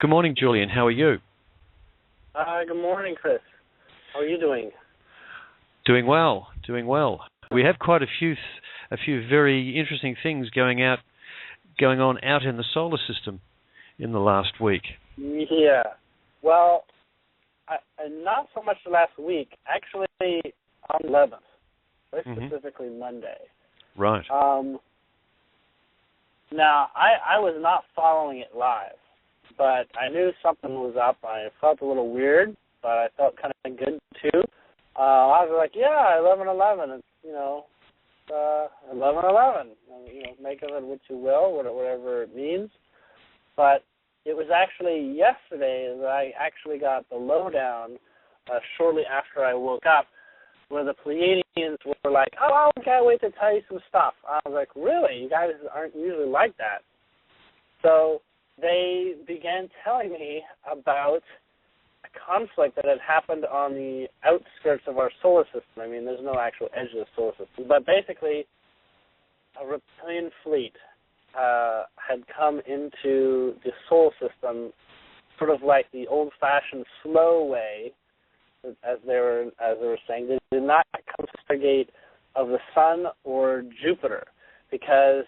Good morning, Julian. How are you? Good morning, Chris. How are you doing? Doing well. We have quite a few very interesting things going on out in the solar system in the last week. Yeah. Well, not so much the last week. Actually, on the 11th, very specifically Monday. Right. Now, I was not following it live, but I knew something was up. I felt a little weird, but I felt kind of good too. I was like, yeah, 11/11. It's 11/11. Make of it what you will, whatever it means. But it was actually yesterday that I actually got the lowdown shortly after I woke up, where the Pleiadians were like, oh, I can't wait to tell you some stuff. I was like, really? You guys aren't usually like that. So they began telling me about a conflict that had happened on the outskirts of our solar system. I mean, there's no actual edge of the solar system. But basically, a reptilian fleet had come into the solar system sort of like the old-fashioned slow way, as they were saying. They did not come to Stargate of the Sun or Jupiter because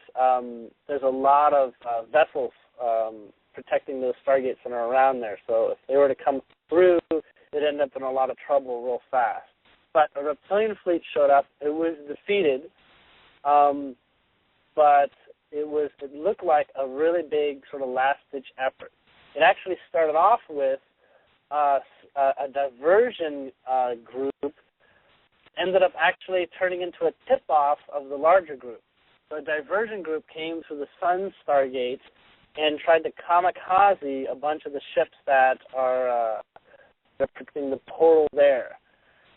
there's a lot of vessels protecting those Stargates that are around there. So if they were to come through, they'd end up in a lot of trouble real fast. But a reptilian fleet showed up. It was defeated, but it looked like a really big sort of last-ditch effort. It actually started off with a diversion group, ended up actually turning into a tip-off of the larger group. So a diversion group came through the Sun Stargate and tried to kamikaze a bunch of the ships that are protecting the portal there.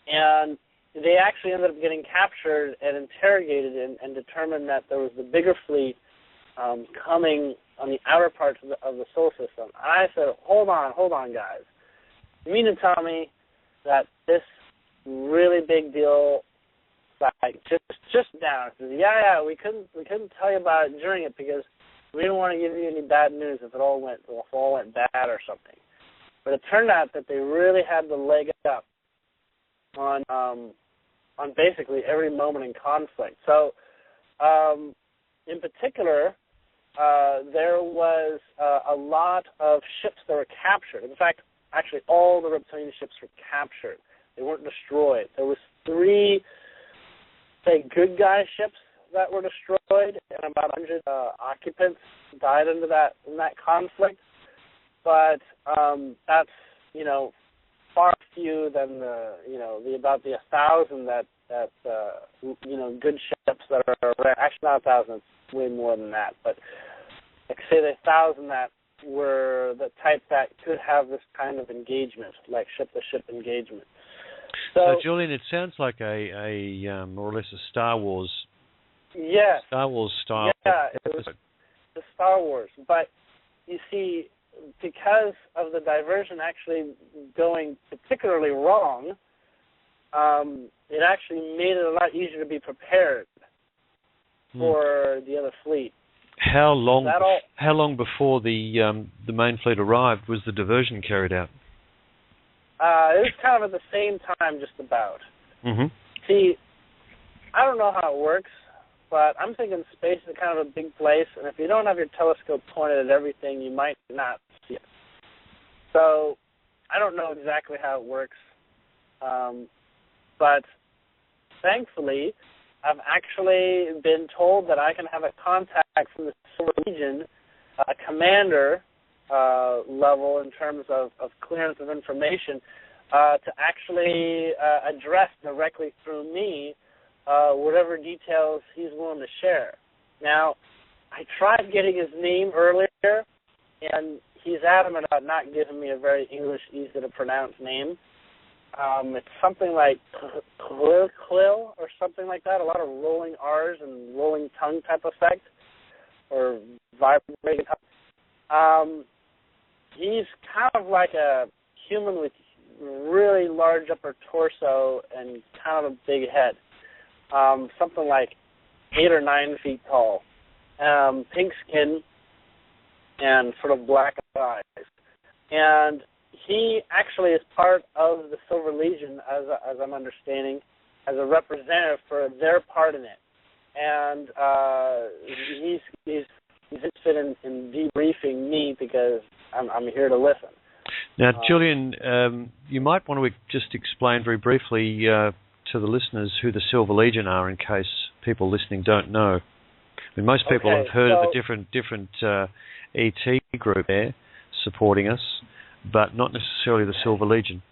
And they actually ended up getting captured and interrogated and determined that there was the bigger fleet coming on the outer parts of the solar system. And I said, hold on, guys. You mean to tell me that this really big deal, like just down? Says, yeah, we couldn't tell you about it during it because we didn't want to give you any bad news if it all went bad or something. But it turned out that they really had the leg up on basically every moment in conflict. So, in particular, there was a lot of ships that were captured. In fact, actually, all the reptilian ships were captured. They weren't destroyed. There was 3, say, good guy ships that were destroyed, and about 100 occupants died in that conflict. But that's far few than about the 1,000 that good ships that are actually not 1,000. It's way more than that. But like say the 1,000 that were the type that could have this kind of engagement, like ship-to-ship engagement. So Julian, it sounds like a more or less a Star Wars. Yes. Star Wars style. Yeah, it was the Star Wars. But you see, because of the diversion actually going particularly wrong, it actually made it a lot easier to be prepared for the other fleet. How long before the main fleet arrived was the diversion carried out? It was kind of at the same time, just about. Mm-hmm. See, I don't know how it works, but I'm thinking space is kind of a big place, and if you don't have your telescope pointed at everything, you might not see it. So I don't know exactly how it works, but thankfully, I've actually been told that I can have a contact from the Solar Legion, a commander level in terms of clearance of information, to actually address directly through me whatever details he's willing to share. Now, I tried getting his name earlier, and he's adamant about not giving me a very English, easy-to-pronounce name. It's something like Quill or something like that, a lot of rolling R's and rolling tongue type effect, or vibrating. He's kind of like a human with really large upper torso and kind of a big head, something like 8 or 9 feet tall, pink skin, and sort of black eyes. and he actually is part of the Silver Legion, as I'm understanding, as a representative for their part in it. And he's interested in debriefing me because I'm here to listen. Now, Julian, you might want to just explain very briefly to the listeners who the Silver Legion are, in case people listening don't know. I mean, most people have heard of the different ET group there supporting us, but not necessarily the Silver Legion.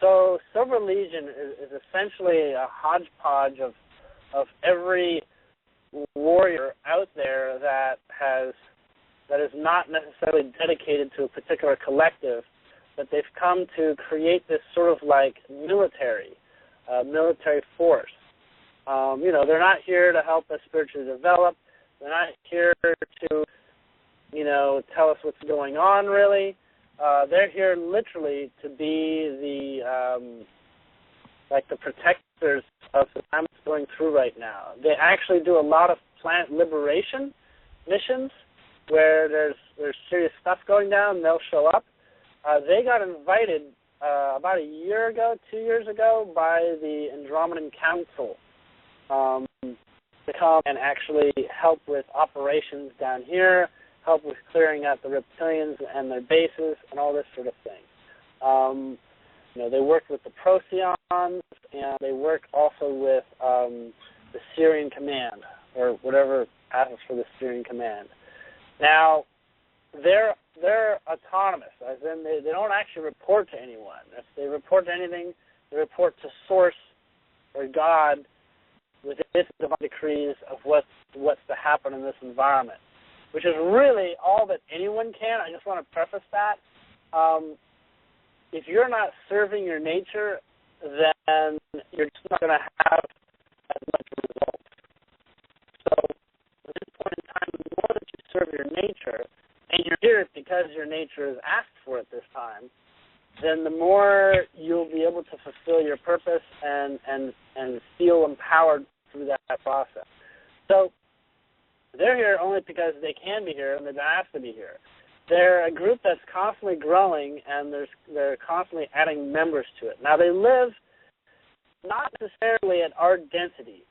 So Silver Legion is essentially a hodgepodge of every warrior out there that is not necessarily dedicated to a particular collective, but they've come to create this sort of like military force. They're not here to help us spiritually develop. They're not here to, tell us what's going on, really. They're here literally to be the protectors of the time it's going through right now. They actually do a lot of planet liberation missions where there's serious stuff going down, and they'll show up. They got invited about 2 years ago, by the Andromedan Council to come and actually help with operations down here, help with clearing out the Reptilians and their bases and all this sort of thing. They worked with the Procyon, and they work also with the Syrian Command, or whatever happens for the Syrian Command. Now, they're autonomous, as in they don't actually report to anyone. If they report to anything, they report to Source or God with its divine decrees of what's to happen in this environment, which is really all that anyone can. I just want to preface that. If you're not serving your nature, then you're just not going to have as much results. So at this point in time, the more that you serve your nature, and you're here because your nature has asked for it this time, then the more you'll be able to fulfill your purpose and feel empowered through that process. So they're here only because they can be here and they've been asked to be here. They're a group that's constantly growing, and they're constantly adding members to it. Now, they live not necessarily at our density.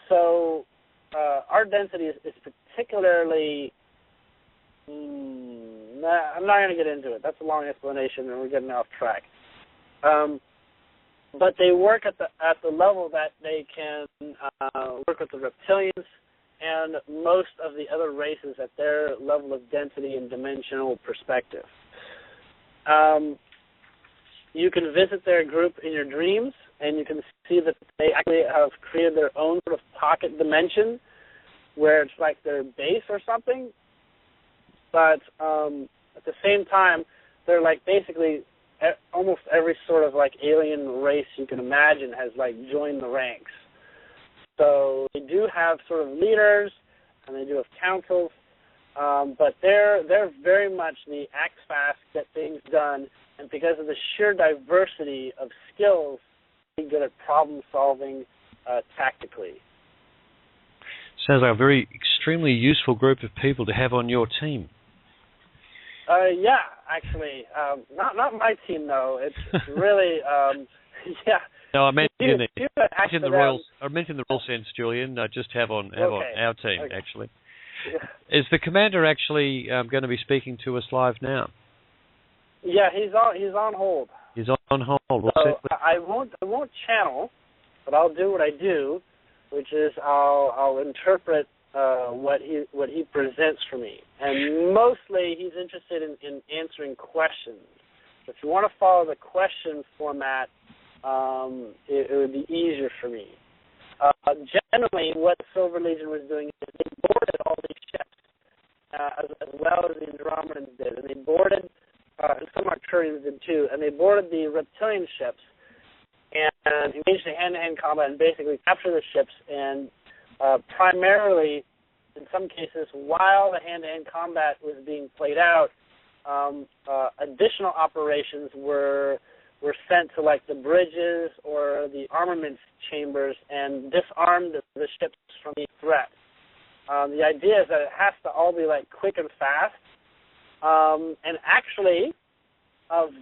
So our density is particularly... I'm not going to get into it. That's a long explanation, and we're getting off track. But they work at the level that they can work with the Reptilians and most of the other races at their level of density and dimensional perspective. You can visit their group in your dreams, and you can see that they actually have created their own sort of pocket dimension where it's like their base or something. But at the same time, they're like basically almost every sort of like alien race you can imagine has like joined the ranks. So they do have sort of leaders, and they do have councils, but they're very much the act fast, get things done, and because of the sheer diversity of skills, they're good at problem solving tactically. Sounds like a very extremely useful group of people to have on your team. Yeah, actually, not my team though. It's really, yeah. No, I meant in the royal sense, Julian. Just have on our team, okay. Actually. Yeah. Is the commander actually going to be speaking to us live now? Yeah, he's on hold. He's on hold. So I won't channel, but I'll do what I do, which is I'll interpret what he presents for me, and mostly he's interested in answering questions. If you want to follow the question format, it would be easier for me. Generally, what Silver Legion was doing is they boarded all these ships, as well as the Andromedans did, and they boarded, and some Arcturians did too, and they boarded the Reptilian ships and engaged in hand-to-hand combat and basically captured the ships, and primarily, in some cases, while the hand-to-hand combat was being played out, additional operations were sent to like the bridges or the armaments chambers and disarmed the ships from the threat. The idea is that it has to all be like quick and fast, And actually,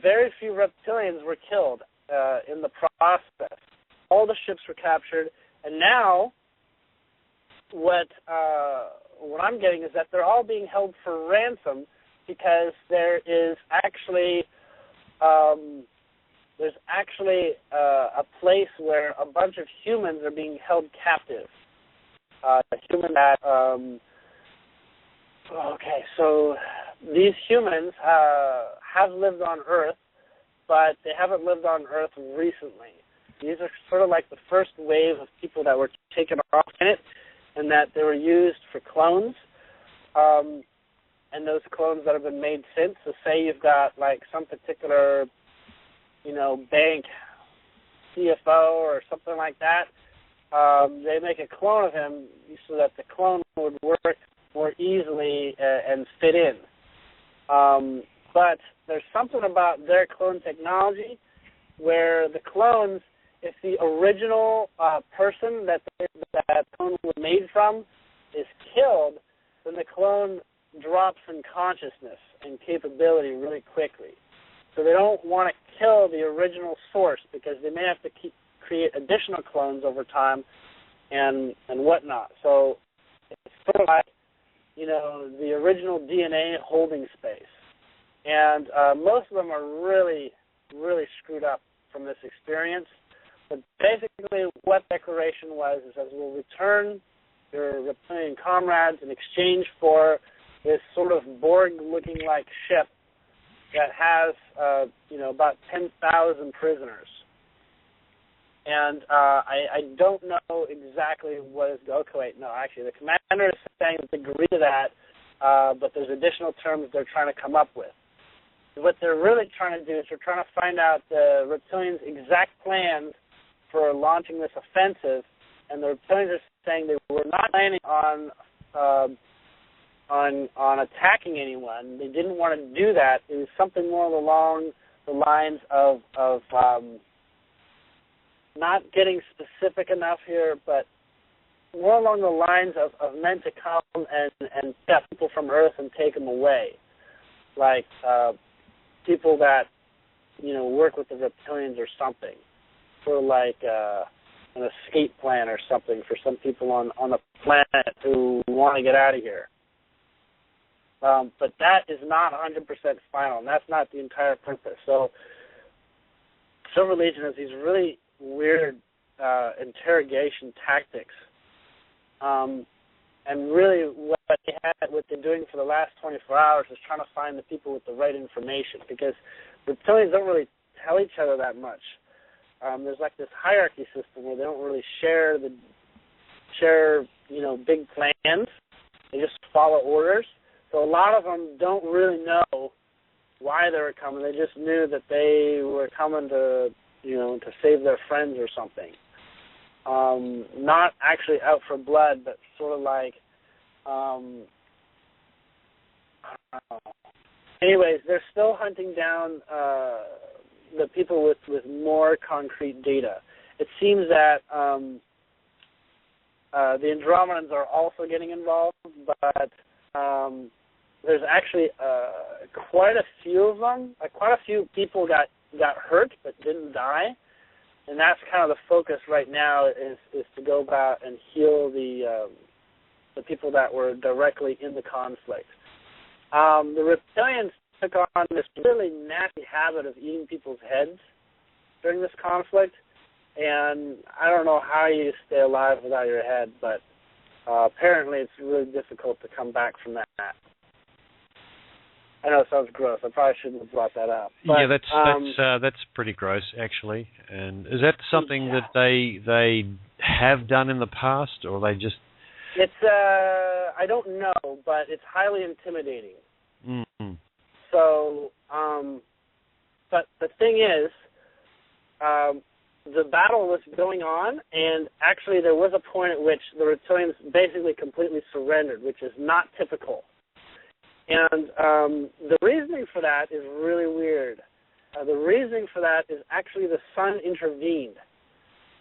very few Reptilians were killed in the process. All the ships were captured, and now what I'm getting is that they're all being held for ransom because there is actually a place where a bunch of humans are being held captive. Human that so these humans have lived on Earth, but they haven't lived on Earth recently. These are sort of like the first wave of people that were taken off in it, and that they were used for clones, and those clones that have been made since. So say you've got like some particular, bank CFO or something like that. They make a clone of him so that the clone would work more easily and fit in. But there's something about their clone technology where the clones, if the original person that clone was made from is killed, then the clone drops in consciousness and capability really quickly. So they don't want to kill the original source because they may have to create additional clones over time and whatnot. So it's sort of like, the original DNA holding space. And most of them are really, really screwed up from this experience. But basically what declaration was is we'll return your Reptilian comrades in exchange for this sort of Borg-looking like ship that has, about 10,000 prisoners. And I don't know exactly what is... Okay, wait, no, actually, the commander is saying to agree to that, but there's additional terms they're trying to come up with. What they're really trying to do is they're trying to find out the Reptilians' exact plans for launching this offensive, and the Reptilians are saying they were not planning on attacking anyone. They didn't want to do that. It was something more along the lines of not getting specific enough here, but more along the lines of men to come and get people from Earth and take them away, like people that work with the Reptilians or something, sort of like an escape plan or something for some people on the planet who want to get out of here. But that is not 100% final, and that's not the entire purpose. So Silver Legion has these really weird interrogation tactics. And really what they're doing for the last 24 hours is trying to find the people with the right information, because Reptilians don't really tell each other that much. There's like this hierarchy system where they don't really share big plans. They just follow orders. So a lot of them don't really know why they were coming. They just knew that they were coming to save their friends or something. Not actually out for blood, but sort of like, I don't know. Anyways, they're still hunting down the people with more concrete data. It seems that the Andromedans are also getting involved, but there's actually quite a few of them. Quite a few people got hurt but didn't die, and that's kind of the focus right now is to go about and heal the people that were directly in the conflict. The Reptilians took on this really nasty habit of eating people's heads during this conflict, and I don't know how you stay alive without your head, but apparently it's really difficult to come back from that. I know it sounds gross. I probably shouldn't have brought that up. But, yeah, that's pretty gross, actually. And is that something that they have done in the past, or they just? It's I don't know, but it's highly intimidating. Mm-hmm. So, but the thing is, the battle was going on, and actually there was a point at which the Reptilians basically completely surrendered, which is not typical. And the reasoning for that is really weird. The reasoning for that is actually the sun intervened.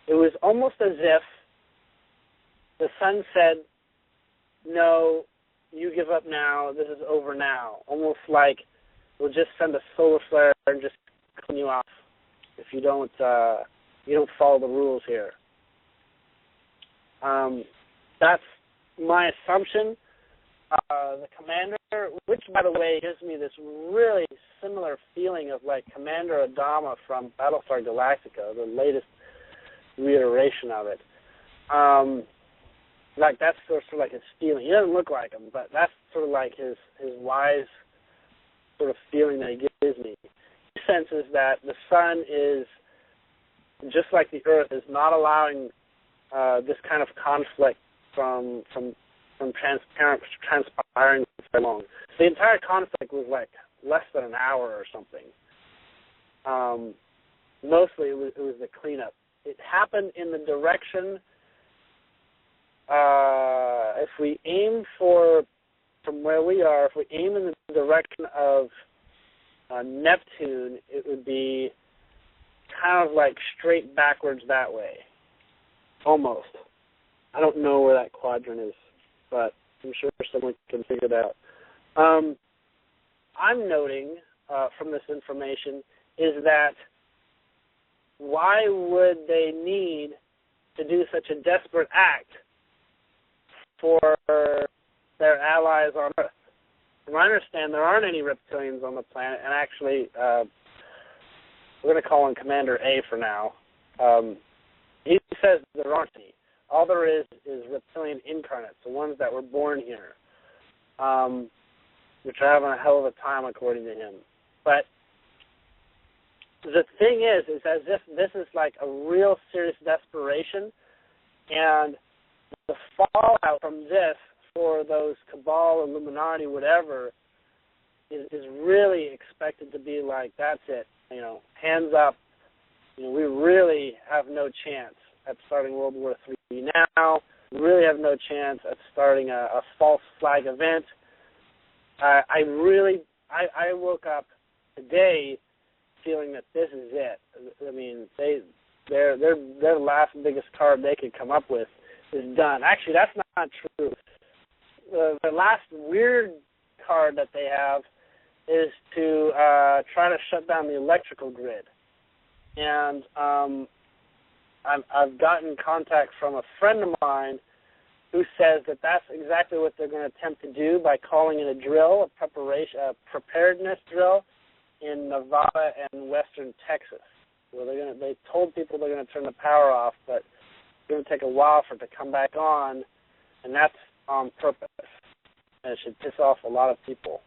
It was almost as if the sun said, no, you give up now, this is over now. Almost like we'll just send a solar flare and just clean you off if you don't follow the rules here. That's my assumption. The commander, which, by the way, gives me this really similar feeling of like Commander Adama from Battlestar Galactica, the latest reiteration of it. Like that's sort of like his feeling. He doesn't look like him, but that's sort of like his wise sort of feeling that he gives me. He senses that the sun is, just like the Earth, is not allowing this kind of conflict from transpiring for so long. The entire conflict was like less than an hour or something. Mostly it was the cleanup. It happened in the direction, if we aim from where we are, if we aim in the direction of Neptune, it would be kind of like straight backwards that way. Almost. I don't know where that quadrant is, but I'm sure someone can figure it out. I'm noting from this information is that why would they need to do such a desperate act for their allies on Earth? From what I understand, there aren't any reptilians on the planet, and actually, we're going to call him Commander A for now. He says there aren't any. All there is reptilian incarnates, the ones that were born here, which are having a hell of a time according to him. But the thing is as if this is like a real serious desperation, and the fallout from this for those Cabal, Illuminati, whatever, is really expected to be like, that's it, hands up. We really have no chance at starting World War III now. We really have no chance at starting a false flag event. I woke up today feeling that this is it. I mean, their last biggest card they could come up with is done. Actually, that's not true. The last weird card that they have is to try to shut down the electrical grid. And I've gotten contact from a friend of mine who says that that's exactly what they're going to attempt to do by calling in a drill, a preparedness drill in Nevada and western Texas. Well, they told people they're going to turn the power off, but it's going to take a while for it to come back on, and that's on purpose. And it should piss off a lot of people,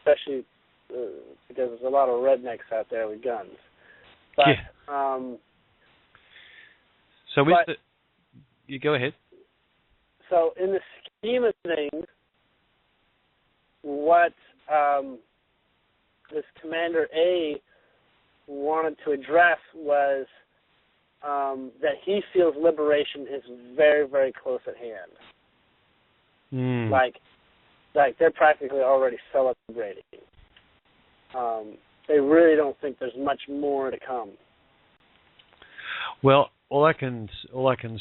especially because there's a lot of rednecks out there with guns. But, yeah. You go ahead. So in the scheme of things, what this Commander A wanted to address was that he feels liberation is very, very close at hand. Like they're practically already celebrating. They really don't think there's much more to come. Well, all I can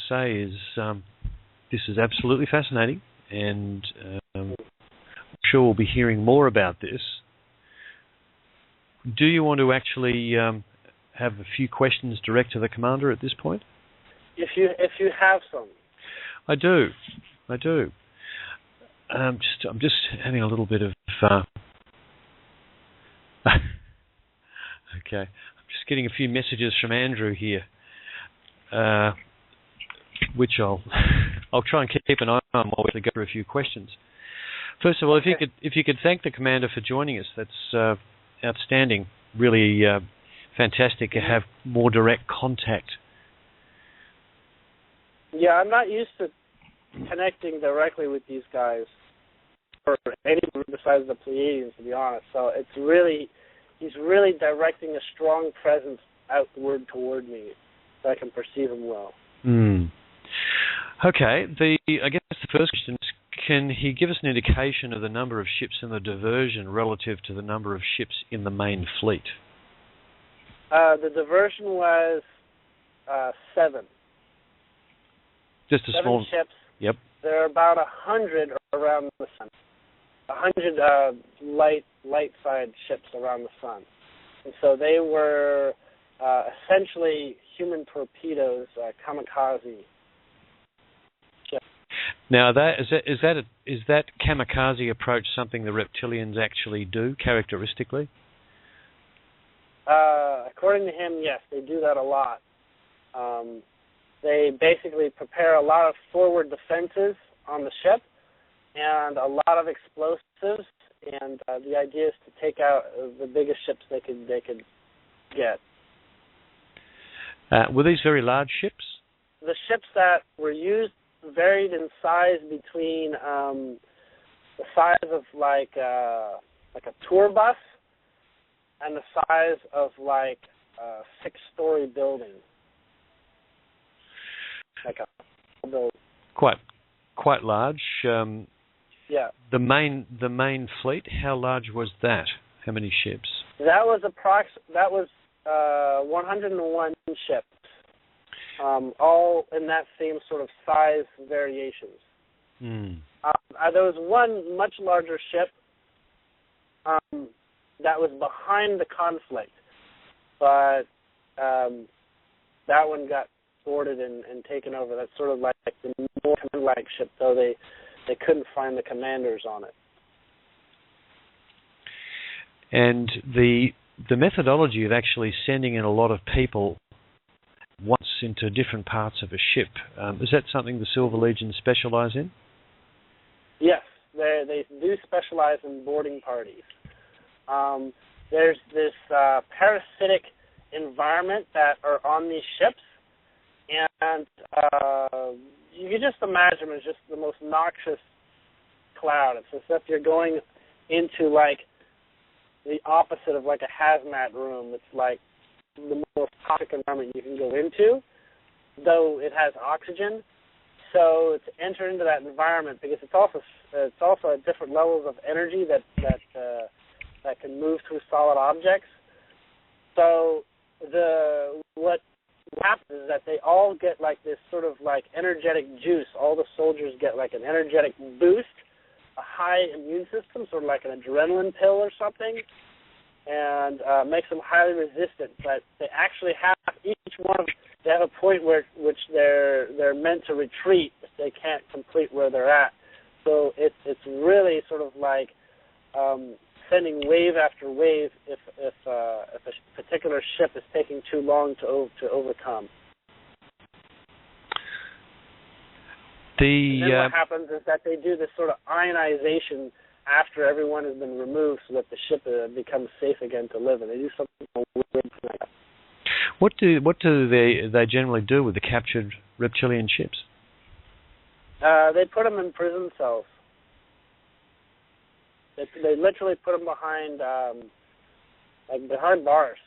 say is this is absolutely fascinating, and I'm sure we'll be hearing more about this. Do you want to actually have a few questions direct to the commander at this point? If you have some. I do. I'm just having a little bit of. Okay, I'm just getting a few messages from Andrew here, which I'll try and keep an eye on while we go through a few questions. First of all, okay. if you could thank the commander for joining us, that's outstanding. Really fantastic to have more direct contact. Yeah, I'm not used to connecting directly with these guys, or anyone besides the Pleiadians, to be honest. So he's really directing a strong presence outward toward me, so I can perceive him well. Okay, I guess the first question is, can he give us an indication of the number of ships in the Diversion relative to the number of ships in the main fleet? The Diversion was 7. Just a 7 small ships. Yep. There are about 100 around the sun. 100 light-side ships around the sun. And so they were essentially human torpedoes, kamikaze ships. Now, is that kamikaze approach something the Reptilians actually do characteristically? According to him, yes, they do that a lot. They basically prepare a lot of forward defenses on the ship and a lot of explosives, and the idea is to take out the biggest ships they could get. Were these very large ships? The ships that were used varied in size between the size of like a tour bus and the size of like a 6-story building. Like a building. Quite large. Yeah. The main fleet, how large was that? How many ships? That was 101 ships, all in that same sort of size variations. There was one much larger ship that was behind the conflict, but that one got boarded and taken over. That's sort of like the more command-like ship, though they couldn't find the commanders on it. And the methodology of actually sending in a lot of people once into different parts of a ship, is that something the Silver Legion specialize in? Yes, they do specialize in boarding parties. There's this parasitic environment that are on these ships, and you can just imagine it's just the most noxious cloud. It's as if you're going into like the opposite of like a hazmat room. It's like the most toxic environment you can go into, though it has oxygen. So to enter into that environment, because it's also at different levels of energy that can move through solid objects. So what happens is that they all get like this sort of like energetic juice. All the soldiers get like an energetic boost, a high immune system, sort of like an adrenaline pill or something, and makes them highly resistant. But they actually have each one of them, they have a point which they're meant to retreat if they can't complete where they're at. So it's really sort of like sending wave after wave if a particular ship is taking too long to overcome. And then what happens is that they do this sort of ionization after everyone has been removed so that the ship becomes safe again to live in. They do something weird like that. What do they generally do with the captured reptilian ships? They put them in prison cells. They literally put them behind bars.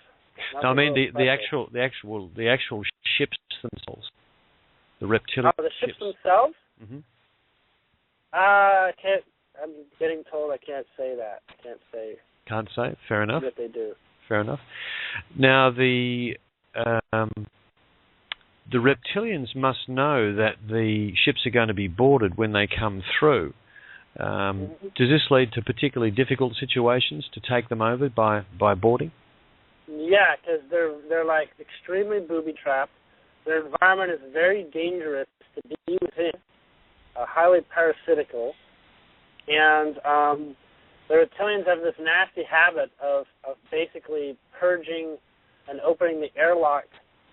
No, I mean the actual ships themselves, the reptilian. Oh, the ships themselves. Mm-hmm. I'm getting told I can't say that. Can't say. Fair enough. What they do. Fair enough. Now the reptilians must know that the ships are going to be boarded when they come through. Does this lead to particularly difficult situations to take them over by boarding? Yeah, because they're like extremely booby-trapped. Their environment is very dangerous to be within, highly parasitical, and the Reptilians have this nasty habit of basically purging and opening the airlock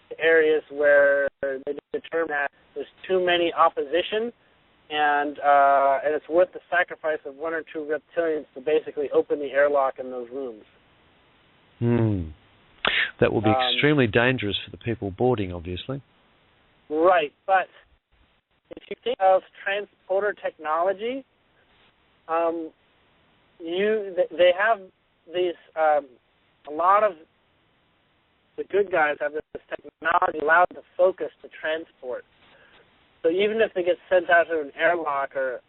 to areas where they determine that there's too many opposition, and it's worth the sacrifice of 1 or 2 Reptilians to basically open the airlock in those rooms. That will be extremely dangerous for the people boarding, obviously. Right, but if you think of transporter technology, they have these. A lot of the good guys have this technology allowed to focus to transport. So even if they get sent out to an airlock or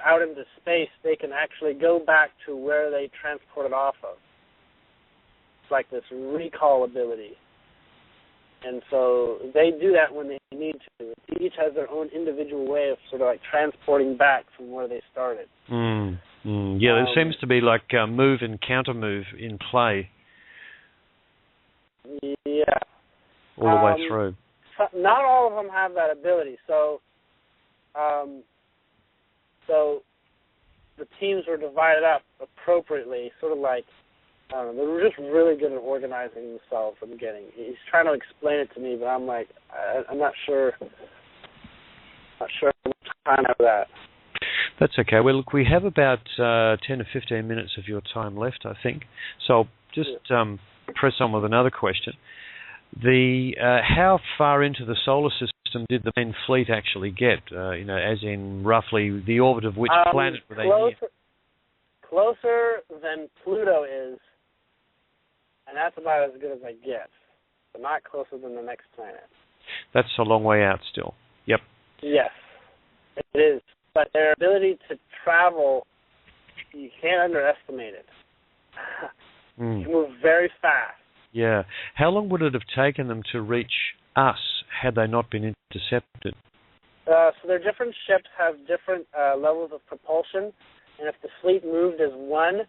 out into space, they can actually go back to where they transported off of. It's like this recall ability. And so they do that when they need to. Each has their own individual way of sort of like transporting back from where they started. Yeah, there seems to be like move and counter move in play. Yeah. All the way through. Not all of them have that ability. So the teams were divided up appropriately, sort of like, they were just really good at organizing themselves from the beginning. He's trying to explain it to me, but I'm like, I'm not sure. Not sure how much time I have that. That's okay. Well, look, we have about 10 or 15 minutes of your time left, I think. So I'll just press on with another question. How far into the solar system did the main fleet actually get? As in roughly the orbit of which planet were they near? Closer than Pluto is, and that's about as good as I get. But not closer than the next planet. That's a long way out still. Yep. Yes, it is. But their ability to travel, you can't underestimate it. You can move very fast. Yeah. How long would it have taken them to reach us had they not been intercepted? So their different ships have different levels of propulsion, and if the fleet moved as one,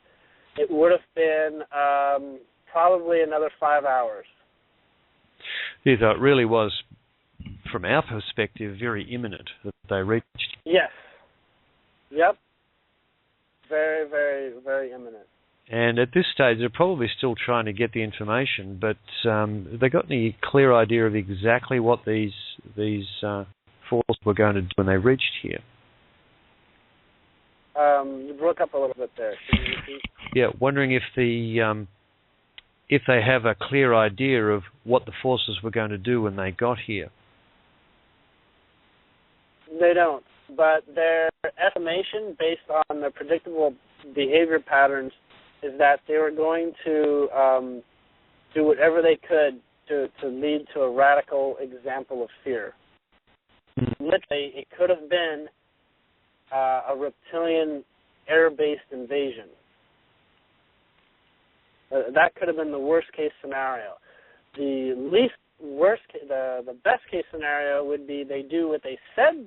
it would have been probably another 5 hours. Yeah, so it really was, from our perspective, very imminent that they reached. Yes. Yep. Very, very, very imminent. And at this stage, they're probably still trying to get the information, but have they got any clear idea of exactly what these forces were going to do when they reached here? You broke up a little bit there. Can you repeat? Yeah, wondering if they have a clear idea of what the forces were going to do when they got here. They don't, but their estimation, based on their predictable behavior patterns, is that they were going to do whatever they could to lead to a radical example of fear. Literally, it could have been a reptilian air-based invasion. That could have been the worst-case scenario. The least worst, the best case scenario would be they do what they said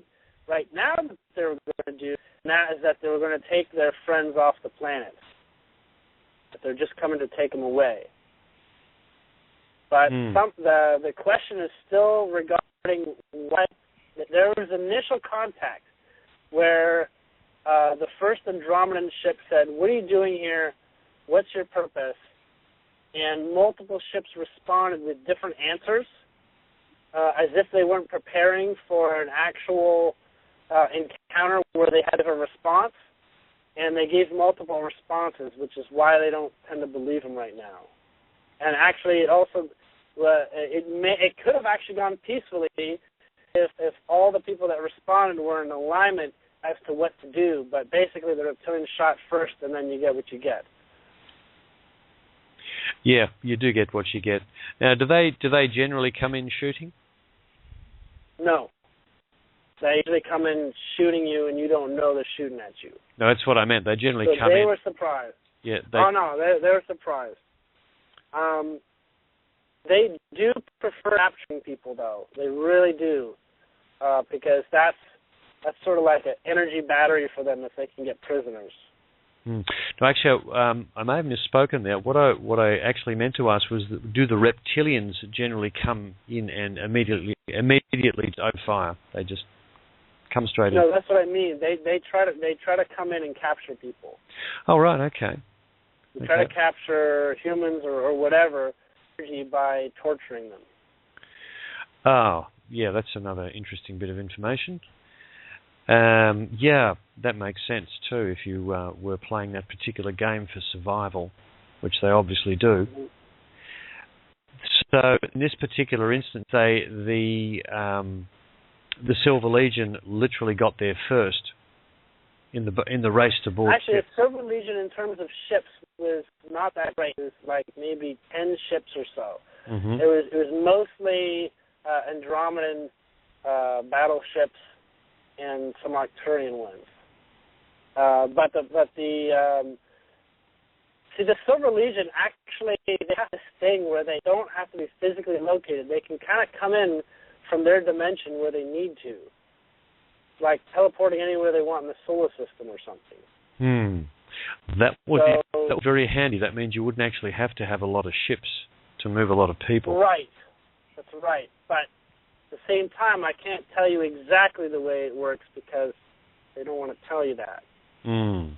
right now that they were going to do, and that is that they were going to take their friends off the planet. That they're just coming to take them away. But the question is still regarding what there was initial contact where the first Andromedan ship said, "What are you doing here? What's your purpose?" And multiple ships responded with different answers, as if they weren't preparing for an actual encounter where they had a response. And they gave multiple responses, which is why they don't tend to believe them right now. And actually, it also it could have actually gone peacefully if all the people that responded were in alignment as to what to do. But basically, the Reptilians shot first, and then you get what you get. Yeah, you do get what you get. Now, do they generally come in shooting? No. They usually come in shooting you, and you don't know they're shooting at you. No, that's what I meant. They generally come in. They were surprised. Yeah. They were surprised. They do prefer capturing people, though. They really do, because that's sort of like an energy battery for them if they can get prisoners. No, actually, I may have misspoken there. What I actually meant to ask was, do the Reptilians generally come in and immediately open fire? They just come straight in. No, that's what I mean. They try to come in and capture people. Oh, right, okay. They try to capture humans or whatever by torturing them. Oh, yeah, that's another interesting bit of information. Yeah, that makes sense too if you were playing that particular game for survival, which they obviously do. So in this particular instance, the Silver Legion literally got there first in the race to board. Actually, the Silver Legion in terms of ships was not that great. It was like maybe 10 ships or so. Mm-hmm. It was mostly Andromedan battleships and some Arcturian ones. But the Silver Legion actually, they have this thing where they don't have to be physically located. They can kind of come in from their dimension where they need to, like teleporting anywhere they want in the solar system or something. That would be very handy. That means you wouldn't actually have to have a lot of ships to move a lot of people. Right. That's right. But at the same time, I can't tell you exactly the way it works because they don't want to tell you that. Mm.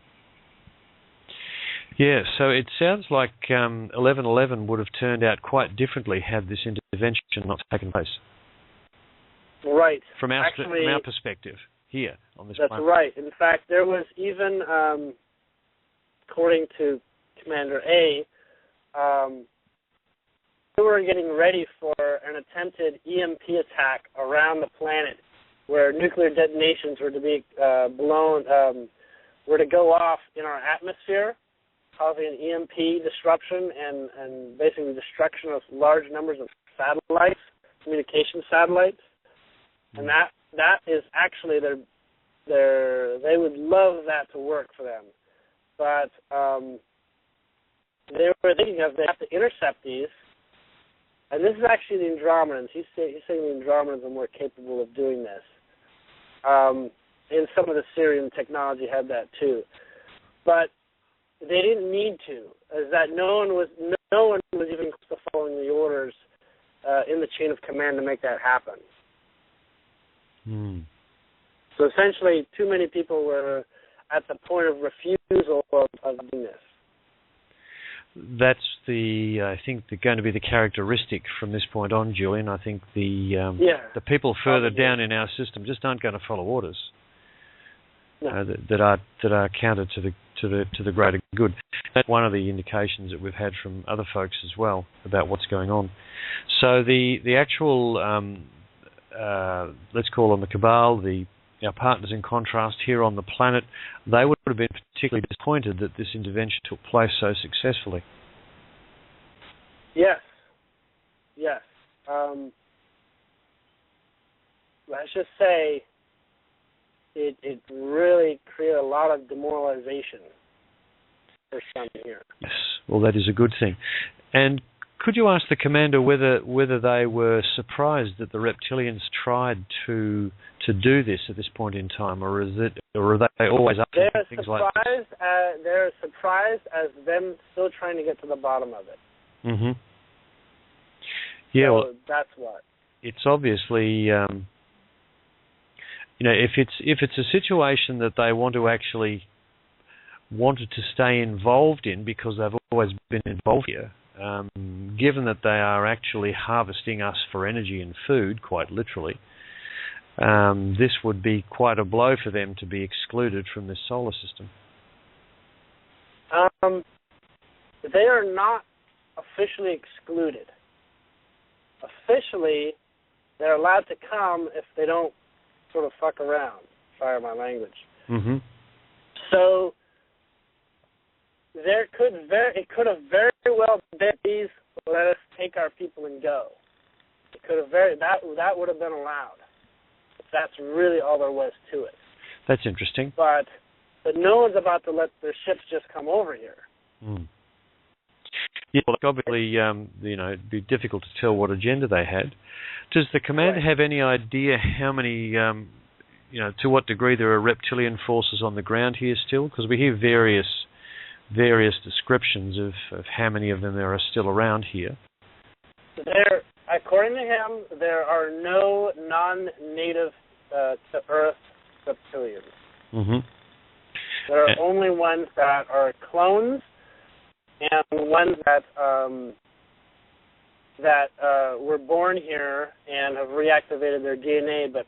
Yeah, so it sounds like 11/11 would have turned out quite differently had this intervention not taken place. Right. From our perspective here on this planet. That's right. In fact, there was even, according to Commander A, we were getting ready for an attempted EMP attack around the planet where nuclear detonations were to be were to go off in our atmosphere, causing an EMP disruption and basically destruction of large numbers of satellites, communication satellites. And that is actually they would love that to work for them. But they were thinking they have to intercept these. And this is actually the Andromedans. He's saying the Andromedans are more capable of doing this. And some of the Syrian technology had that too. But they didn't need to, as that no one was even following the orders in the chain of command to make that happen. Mm. So essentially, too many people were at the point of refusal of doing this. That's I think, going to be the characteristic from this point on, Julian. I think the people further down in our system just aren't going to follow orders that are counter to the greater good. That's one of the indications that we've had from other folks as well about what's going on. So the actual let's call them the cabal, our partners in contrast here on the planet, they would have been particularly disappointed that this intervention took place so successfully. Yes. Let's just say it really created a lot of demoralization for some here. Yes, well, that is a good thing. And could you ask the commander whether they were surprised that the Reptilians tried to do this at this point in time, or are they always up to things like this? They're surprised as them still trying to get to the bottom of it. Mm-hmm. Yeah, so well, that's what. It's obviously, if it's a situation that they wanted to stay involved in because they've always been involved here. Given that they are actually harvesting us for energy and food, quite literally, this would be quite a blow for them to be excluded from this solar system. They are not officially excluded. Officially, they're allowed to come if they don't sort of fuck around. Sorry, my language. Mm-hmm. So it could have very well been these let us take our people and go. It could have that would have been allowed. If that's really all there was to it. That's interesting. But no one's about to let their ships just come over here. Mm. Yeah, well, obviously, it'd be difficult to tell what agenda they had. Does the commander have any idea how many, to what degree there are reptilian forces on the ground here still? Because we hear various descriptions of how many of them there are still around here. According to him, there are no non-native to Earth reptilians. Mm-hmm. There are only ones that are clones and ones that were born here and have reactivated their DNA, but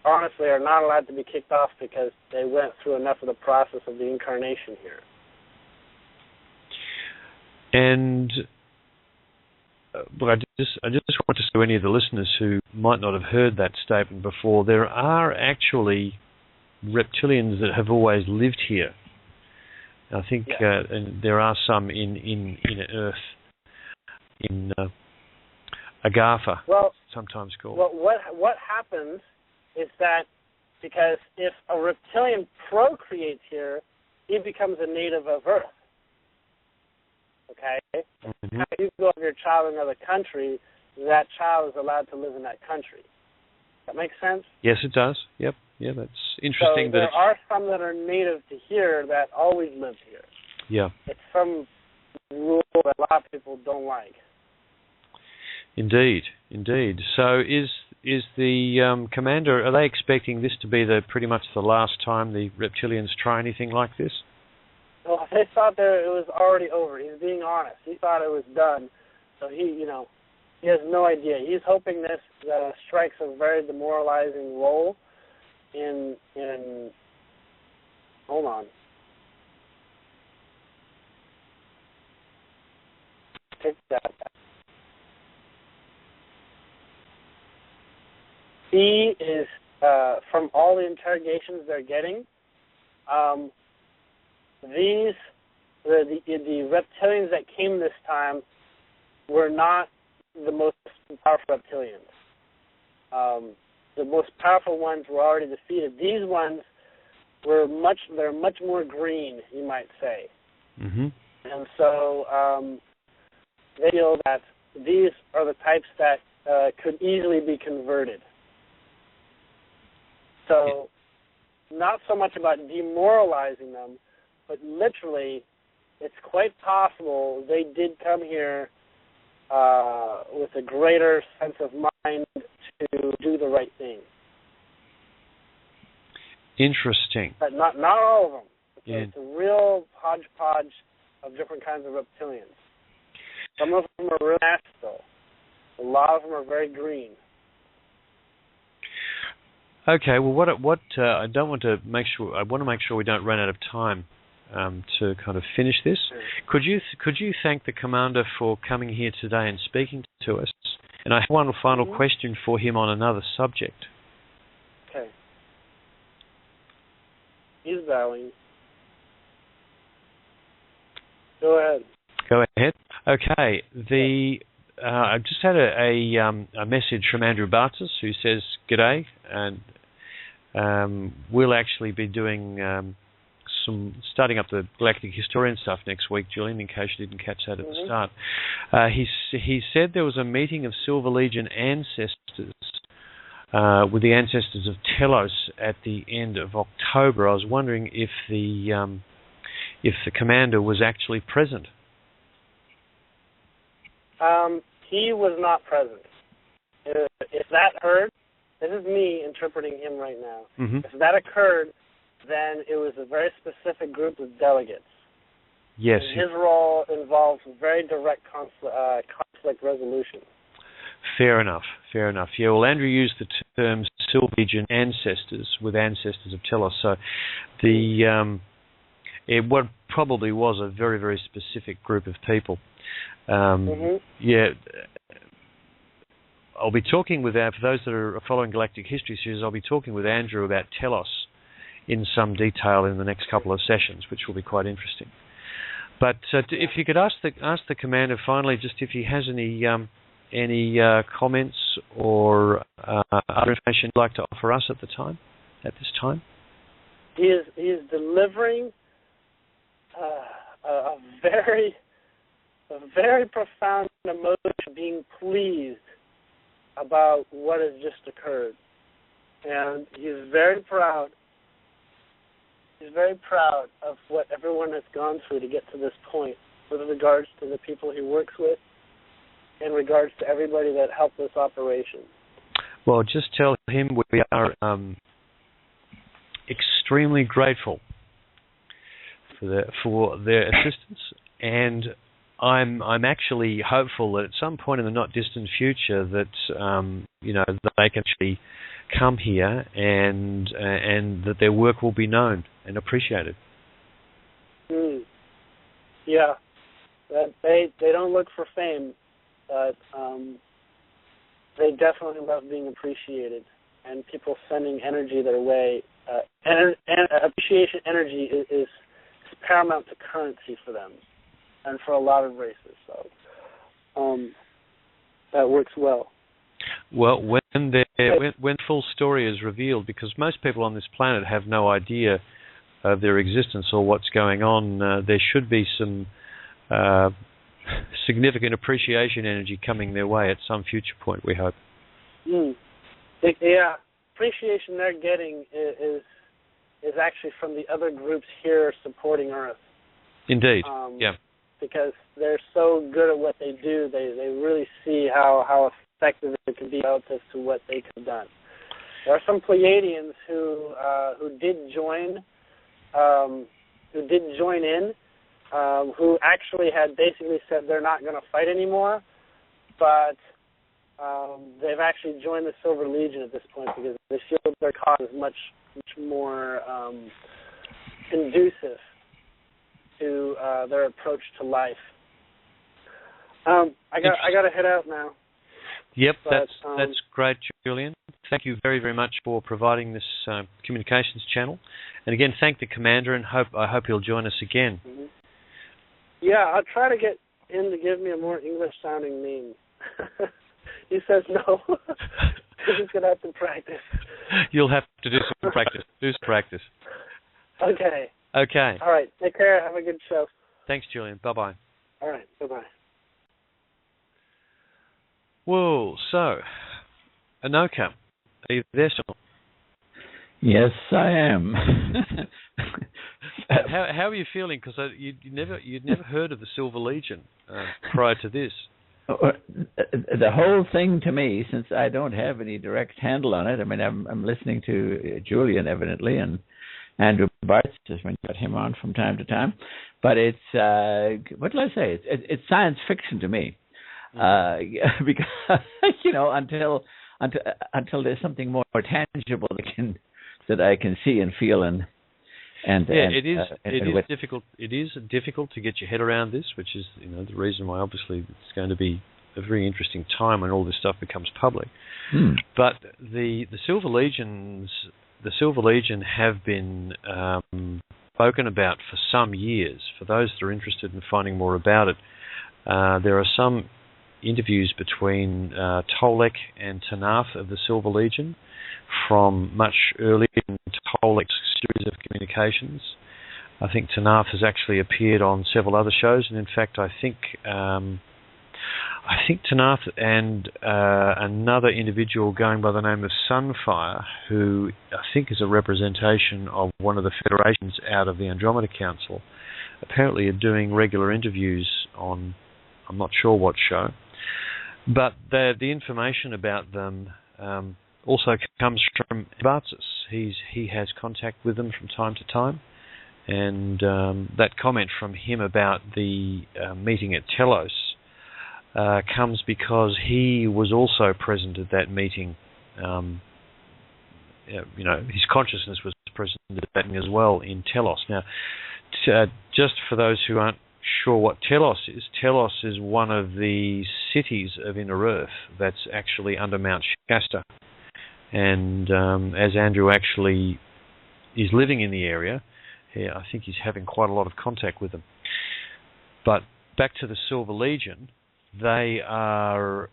honestly are not allowed to be kicked off because they went through enough of the process of the incarnation here. And I just want to say to any of the listeners who might not have heard that statement before, there are actually reptilians that have always lived here. I think and there are some in Earth, in Agatha, sometimes called. Well, what happens is that because if a reptilian procreates here, he becomes a native of Earth. Okay? Mm-hmm. If you go have your child in another country, that child is allowed to live in that country. That makes sense? Yes, it does. Yep. Yeah, that's interesting. So there are some that are native to here that always lived here. Yeah. It's some rule that a lot of people don't like. Indeed. So is the commander, are they expecting this to be pretty much the last time the Reptilians try anything like this? Well, they thought that it was already over. He's being honest. He thought it was done. So he has no idea. He's hoping this strikes a very demoralizing role in hold on. Take that back. He is, from all the interrogations they're getting, the Reptilians that came this time were not the most powerful Reptilians. The most powerful ones were already defeated. These ones they're much more green, you might say. Mm-hmm. And so they feel that these are the types that could easily be converted. So not so much about demoralizing them, but literally it's quite possible they did come here with a greater sense of mind to do the right thing. Interesting. But not all of them. It's Yeah. a real hodgepodge of different kinds of Reptilians. Some of them are real nasty, though. A lot of them are very green. Okay. Well, what I don't want to make sure. I want to make sure we don't run out of time to kind of finish this. Could you thank the commander for coming here today and speaking to us? And I have one final question for him on another subject. Okay. He's bowing. Go ahead. Go ahead. Okay. I just had a message from Andrew Bartas who says, "G'day," and we'll actually be doing starting up the Galactic Historian stuff next week, Julian, in case you didn't catch that at the start. He said there was a meeting of Silver Legion ancestors with the ancestors of Telos at the end of October. I was wondering if the commander was actually present. He was not present. If that occurred, this is me interpreting him right now. Mm-hmm. If that occurred, then it was a very specific group of delegates. Yes. And his role involves very direct conflict resolution. Fair enough. Yeah, well, Andrew used the term Silver Legion ancestors with ancestors of Telos. So what probably was a very, very specific group of people. Yeah. I'll be talking with, for those that are following Galactic History Series, I'll be talking with Andrew about Telos in some detail in the next couple of sessions, which will be quite interesting. But if you could ask the commander finally, just if he has any comments or other information you'd like to offer us at this time. He is delivering a very profound emotion, being pleased about what has just occurred, and he's very proud. He's very proud of what everyone has gone through to get to this point, with regards to the people he works with, in regards to everybody that helped this operation. Well, just tell him we are extremely grateful for their assistance, and I'm actually hopeful that at some point in the not distant future that that they can actually come here and that their work will be known and appreciated. Yeah, they don't look for fame, but they definitely love being appreciated, and people sending energy their way. And appreciation energy is paramount to currency for them, and for a lot of races. So that works well. Well, when full story is revealed, because most people on this planet have no idea of their existence or what's going on, there should be some significant appreciation energy coming their way at some future point, we hope. Yeah, appreciation they're getting is actually from the other groups here supporting Earth. Indeed. Yeah. Because they're so good at what they do, they really see how effective it can be relative to what they could have done. There are some Pleiadians who did join in, who actually had basically said they're not going to fight anymore, but they've actually joined the Silver Legion at this point because they feel their cause is much more conducive to their approach to life. I got to head out now. Yep, but, that's great, Julian. Thank you very, very much for providing this communications channel. And again, thank the commander, and I hope he'll join us again. Mm-hmm. Yeah, I'll try to get him to give me a more English-sounding name. He says no. He's going to have to practice. You'll have to do some practice. Do some practice. Okay. Okay. All right. Take care. Have a good show. Thanks, Julian. Bye-bye. All right. Bye-bye. Whoa. So, Anoka, are you there still? Yes, I am. How are you feeling? Because you'd never heard of the Silver Legion prior to this. The whole thing to me, since I don't have any direct handle on it, I mean, I'm listening to Julian evidently and Andrew Bartz, just when you got him on from time to time, but it's what will I say? It's science fiction to me, because until there's something more tangible that I can see and feel it is difficult. It is difficult to get your head around this, which is the reason why obviously it's going to be a very interesting time when all this stuff becomes public. But the Silver Legion have been spoken about for some years. For those that are interested in finding more about it, there are some interviews between Tolek and Tanaf of the Silver Legion from much earlier in Tolek's series of communications. I think Tanaf has actually appeared on several other shows, and in fact, I think Tanaf and another individual going by the name of Sunfire, who I think is a representation of one of the federations out of the Andromeda Council, apparently are doing regular interviews on, I'm not sure what show, but the information about them also comes from Bartzis. He has contact with them from time to time, and that comment from him about the meeting at Telos comes because he was also present at that meeting. His consciousness was present at that meeting as well in Telos. Now, just for those who aren't sure what Telos is one of the cities of Inner Earth that's actually under Mount Shasta. And as Andrew actually is living in the area, I think he's having quite a lot of contact with them. But back to the Silver Legion, they are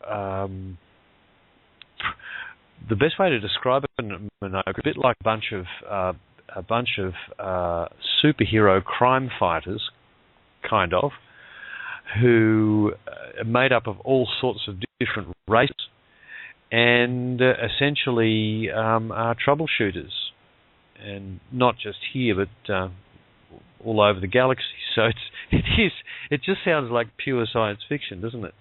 the best way to describe it, a bit like a bunch of superhero crime fighters, kind of, who are made up of all sorts of different races, and essentially are troubleshooters, and not just here, but all over the galaxy. So it just sounds like pure science fiction, doesn't it?